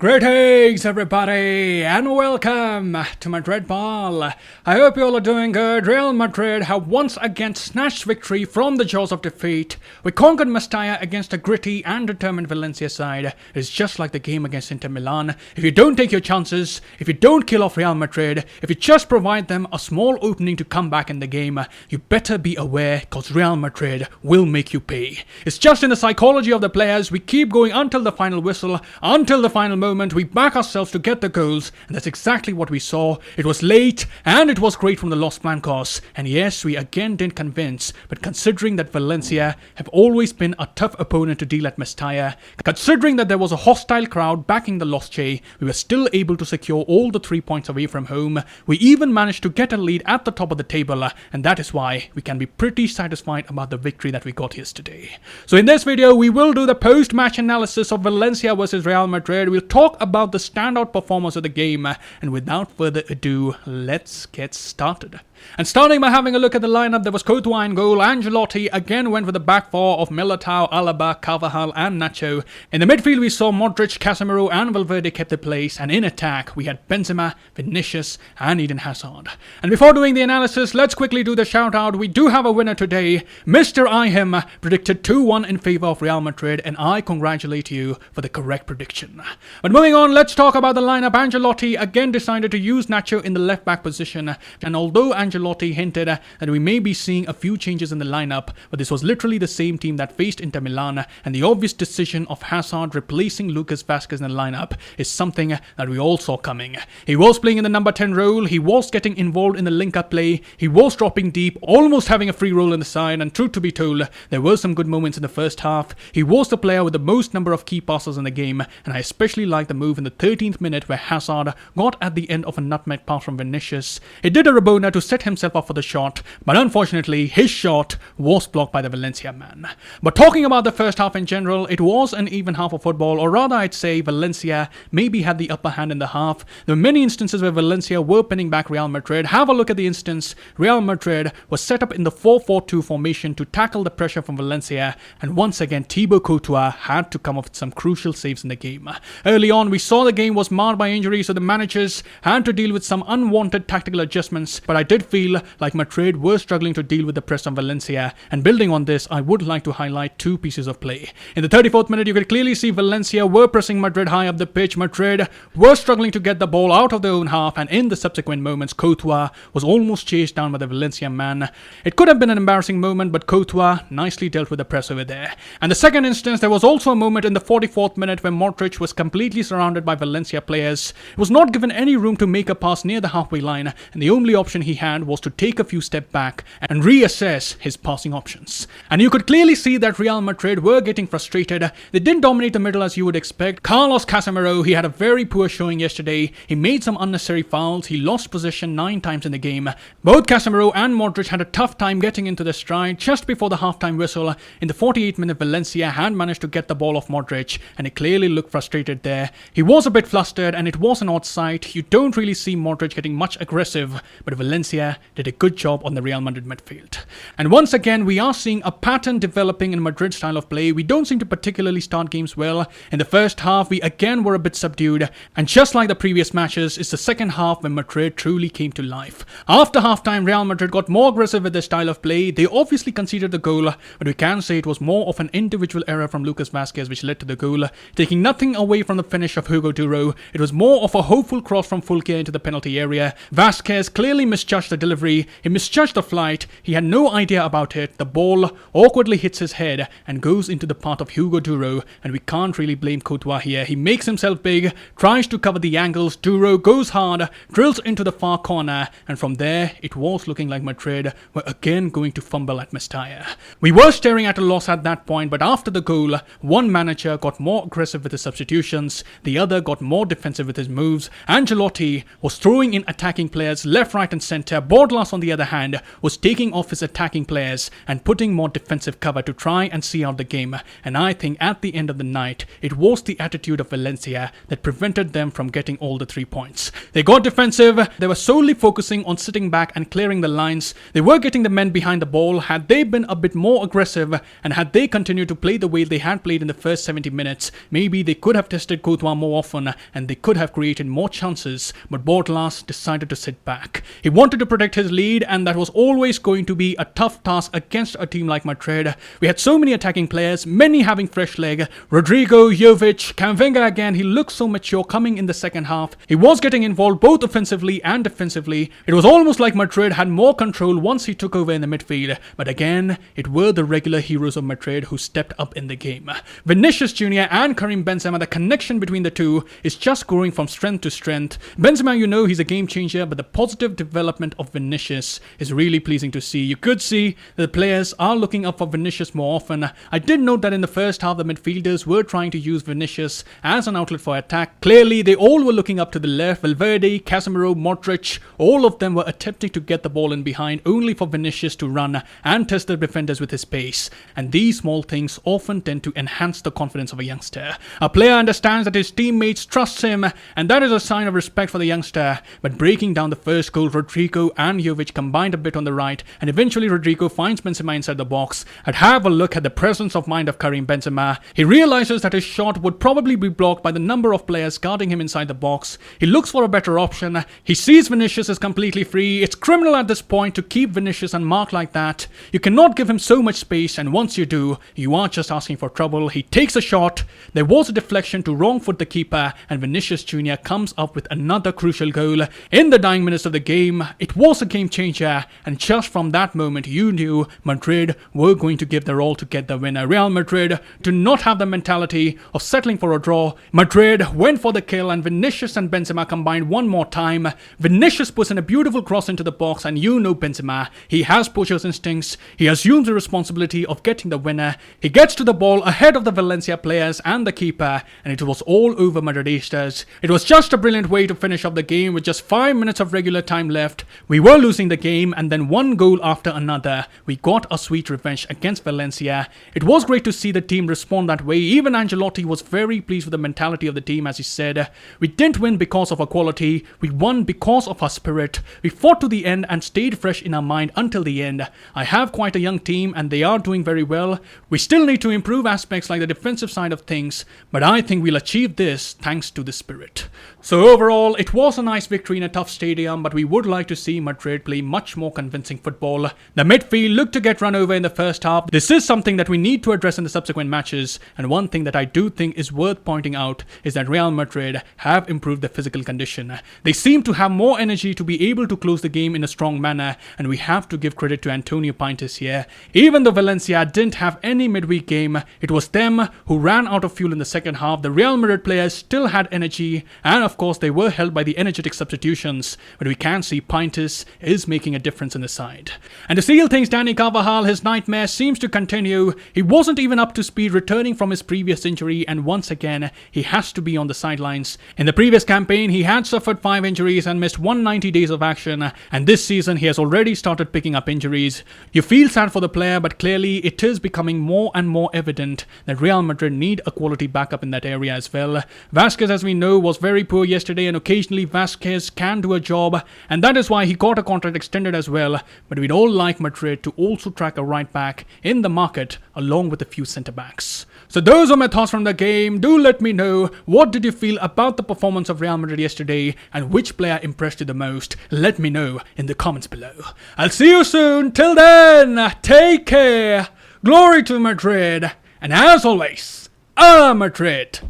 Greetings everybody and welcome to Madrid Ball. I hope you all are doing good. Real Madrid have once again snatched victory from the jaws of defeat. We conquered Mestalla against a gritty and determined Valencia side. It's just like the game against Inter Milan. If you don't take your chances, if you don't kill off Real Madrid, if you just provide them a small opening to come back in the game, you better be aware because Real Madrid will make you pay. It's just in the psychology of the players. We keep going until the final whistle, until the final moment. We back ourselves to get the goals, and that's exactly what we saw. It was late and it was great from the Los Blancos, and yes, we again didn't convince, but considering that Valencia have always been a tough opponent to deal at Mestalla, considering that there was a hostile crowd backing the Los Che, we were still able to secure all the 3 points away from home. We even managed to get a lead at the top of the table, and that is why we can be pretty satisfied about the victory that we got yesterday. So in this video we will do the post-match analysis of Valencia versus Real Madrid. We'll talk about the standout performance of the game, and without further ado, let's get started. And starting by having a look at the lineup, there was Courtois in goal. Ancelotti again went with the back four of Militao, Alaba, Carvajal and Nacho. In the midfield we saw Modric, Casemiro and Valverde kept their place, and in attack we had Benzema, Vinicius and Eden Hazard. And before doing the analysis, let's quickly do the shout out. We do have a winner today. Mr. Ihim predicted 2-1 in favour of Real Madrid, and I congratulate you for the correct prediction. But moving on, let's talk about the lineup. Ancelotti again decided to use Nacho in the left back position, and although Ancelotti hinted that we may be seeing a few changes in the lineup, but this was literally the same team that faced Inter Milan, and the obvious decision of Hazard replacing Lucas Vasques in the lineup is something that we all saw coming. He was playing in the number 10 role, he was getting involved in the link-up play, he was dropping deep, almost having a free role in the side, and truth to be told, there were some good moments in the first half. He was the player with the most number of key passes in the game, and I especially like the move in the 13th minute where Hazard got at the end of a nutmeg pass from Vinicius. He did a Rabona to set himself up for the shot, but unfortunately his shot was blocked by the Valencia man. But talking about the first half in general, it was an even half of football, or rather I'd say Valencia maybe had the upper hand in the half. There were many instances where Valencia were pinning back Real Madrid. Have a look at the instance. Real Madrid was set up in the 4-4-2 formation to tackle the pressure from Valencia, and once again Thibaut Courtois had to come up with some crucial saves in the game. Early on we saw the game was marred by injury, so the managers had to deal with some unwanted tactical adjustments, but I did feel like Madrid were struggling to deal with the press on Valencia, and building on this I would like to highlight two pieces of play. In the 34th minute you could clearly see Valencia were pressing Madrid high up the pitch. Madrid were struggling to get the ball out of their own half, and in the subsequent moments Courtois was almost chased down by the Valencia man. It could have been an embarrassing moment, but Courtois nicely dealt with the press over there. And the second instance, there was also a moment in the 44th minute where Modric was completely surrounded by Valencia players. He was not given any room to make a pass near the halfway line, and the only option he had was to take a few steps back and reassess his passing options. And you could clearly see that Real Madrid were getting frustrated. They didn't dominate the middle as you would expect. Carlos Casemiro, he had a very poor showing yesterday. He made some unnecessary fouls. He lost possession 9 times in the game. Both Casemiro and Modric had a tough time getting into their stride. Just before the halftime whistle, in the 48th minute, Valencia had managed to get the ball off Modric, and he clearly looked frustrated there. He was a bit flustered, and it was an odd sight. You don't really see Modric getting much aggressive, but Valencia did a good job on the Real Madrid midfield. And once again, we are seeing a pattern developing in Madrid's style of play. We don't seem to particularly start games well. In the first half, we again were a bit subdued, and just like the previous matches, it's the second half when Madrid truly came to life. After halftime, Real Madrid got more aggressive with their style of play. They obviously conceded the goal, but we can say it was more of an individual error from Lucas Vasques which led to the goal. Taking nothing away from the finish of Hugo Duro, it was more of a hopeful cross from Fulke into the penalty area. Vasquez clearly misjudged the delivery, he misjudged the flight, he had no idea about it. The ball awkwardly hits his head and goes into the path of Hugo Duro, and we can't really blame Courtois here. He makes himself big, tries to cover the angles, Duro goes hard, drills into the far corner, and from there it was looking like Madrid were again going to fumble at Mestalla. We were staring at a loss at that point, but after the goal, one manager got more aggressive with his substitutions, the other got more defensive with his moves. Ancelotti was throwing in attacking players left, right and centre. Bordelas on the other hand was taking off his attacking players and putting more defensive cover to try and see out the game, and I think at the end of the night it was the attitude of Valencia that prevented them from getting all the 3 points. They got defensive, they were solely focusing on sitting back and clearing the lines. They were getting the men behind the ball. Had they been a bit more aggressive and had they continued to play the way they had played in the first 70 minutes, maybe they could have tested Courtois more often and they could have created more chances, but Bortlas decided to sit back. He wanted to protect his lead and that was always going to be a tough task against a team like Madrid. We had so many attacking players, many having fresh leg. Rodrigo, Jovic, Camavinga again, he looked so mature coming in the second half. He was getting involved both offensively and defensively. It was almost like Madrid had more control once he took over in the midfield, but again, it were the regular heroes of Madrid who stepped up in the game. Vinicius Jr. and Karim Benzema, the connection between the two is just growing from strength to strength. Benzema, you know, he's a game changer, but the positive development of Vinicius is really pleasing to see. You could see that the players are looking up for Vinicius more often. I did note that in the first half, the midfielders were trying to use Vinicius as an outlet for attack. Clearly, they all were looking up to the left. Valverde, Casemiro, Modric, all of them were attempting to get the ball in behind only for Vinicius to run and test the defenders with his pace. And these small things often tend to enhance the confidence of a youngster. A player understands that his teammates trust him, and that is a sign of respect for the youngster. But breaking down the first goal, Rodrigo and Jovic combined a bit on the right, and eventually Rodrigo finds Benzema inside the box. And have a look at the presence of mind of Karim Benzema. He realizes that his shot would probably be blocked by the number of players guarding him inside the box. He looks for a better option. He sees Vinicius is completely free. It's criminal at this point to keep Vinicius unmarked like that. You cannot give him so much space, and once you do, you are just asking for trouble. He takes a shot. There was a deflection to wrong foot the keeper, and Vinicius Jr. comes up with another crucial goal in the dying minutes of the game. It was a game changer, and just from that moment, you knew Madrid were going to give their all to get the winner. Real Madrid do not have the mentality of settling for a draw. Madrid went for the kill, and Vinicius and Benzema combined one more time. Vinicius puts in a beautiful cross into the box, and you know Benzema, he has poacher's instincts. He assumes the responsibility of getting the winner. He gets to the ball ahead of the Valencia players and the keeper, and it was all over Madridistas. It was just a brilliant way to finish off the game with just 5 minutes of regular time left. We were losing the game, and then one goal after another. We got a sweet revenge against Valencia. It was great to see the team respond that way. Even Ancelotti was very pleased with the mentality of the team, as he said. We didn't win because of our quality. We won because of our spirit. We fought to the end and stayed fresh in our mind until the end. I have quite a young team and they are doing very well. We still need to improve aspects like the defensive side of things, but I think we'll achieve this thanks to the spirit. So overall, it was a nice victory in a tough stadium, but we would like to see Madrid play much more convincing football. The midfield looked to get run over in the first half. This is something that we need to address in the subsequent matches, and one thing that I do think is worth pointing out is that Real Madrid have improved their physical condition. They seem to have more energy to be able to close the game in a strong manner, and we have to give credit to Antonio Pintus here. Even though Valencia didn't have any midweek game, it was them who ran out of fuel in the second half. The Real Madrid players still had energy, and of course they were helped by the energetic substitutions, but we can see Pintus is making a difference in the side. And to seal things, Dani Carvajal, his nightmare seems to continue. He wasn't even up to speed returning from his previous injury, and once again he has to be on the sidelines. In the previous campaign he had suffered 5 injuries and missed 190 days of action, and this season he has already started picking up injuries. You feel sad for the player, but clearly it is becoming more and more evident that Real Madrid need a quality backup in that area as well. Vasques, as we know, was very poor yesterday, and occasionally Vasques can do a job, and that is why he got a contract extended as well. But we'd all like Madrid to also track a right back in the market along with a few centre backs. So those are my thoughts from the game. Do let me know, what did you feel about the performance of Real Madrid yesterday, and which player impressed you the most? Let me know in the comments below. I'll see you soon. Till then, take care. Glory to Madrid, and as always, Madrid.